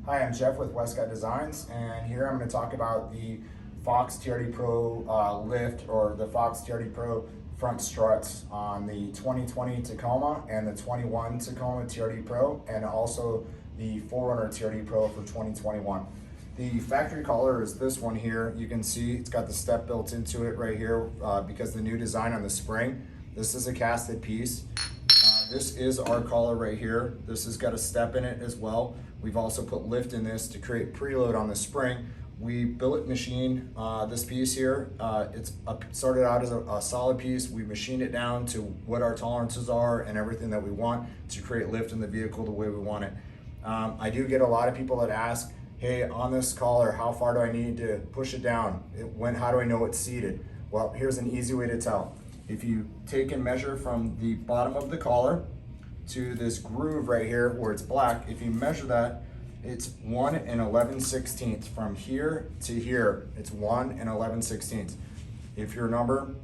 Hi, I'm Jeff with Westcott Designs, and here I'm going to talk about the Fox TRD Pro lift, or the Fox TRD Pro front struts on the 2020 Tacoma and the 21 Tacoma TRD Pro, and also the 4Runner TRD Pro for 2021. The factory collar is this one here. You can see it's got the step built into it right here because the new design on the spring. This is a casted piece. This is our collar right here. This has got a step in it as well. We've also put lift in this to create preload on the spring. We billet machine this piece here. It's started out as a solid piece. We machined it down to what our tolerances are and everything that we want to create lift in the vehicle the way we want it. I do get a lot of people that ask, hey, on this collar, how far do I need to push it down? How do I know it's seated? Well, here's an easy way to tell. If you take and measure from the bottom of the collar to this groove right here where it's black, if you measure that, it's 1 11/16 from here to here. It's 1 11/16. If your number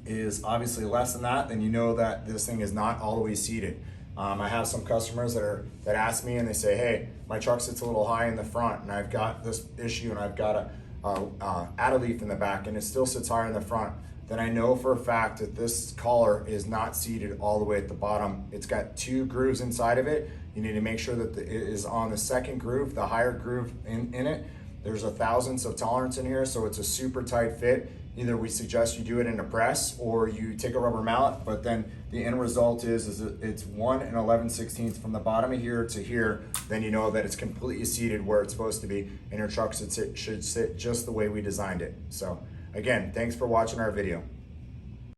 is obviously less than that, then you know that this thing is not all the way seated. I have some customers that ask me and they say, hey, my truck sits a little high in the front and I've got this issue and I've got a add leaf in the back and it still sits higher in the front. Then I know for a fact that this collar is not seated all the way at the bottom. It's got 2 grooves inside of it. You need to make sure that it is on the second groove, the higher groove in it. There's a thousandths of tolerance in here, so it's a super tight fit. Either we suggest you do it in a press or you take a rubber mallet, but then the end result is it's 1 11/16 from the bottom of here to here. Then you know that it's completely seated where it's supposed to be, and your truck should sit just the way we designed it. So again, thanks for watching our video.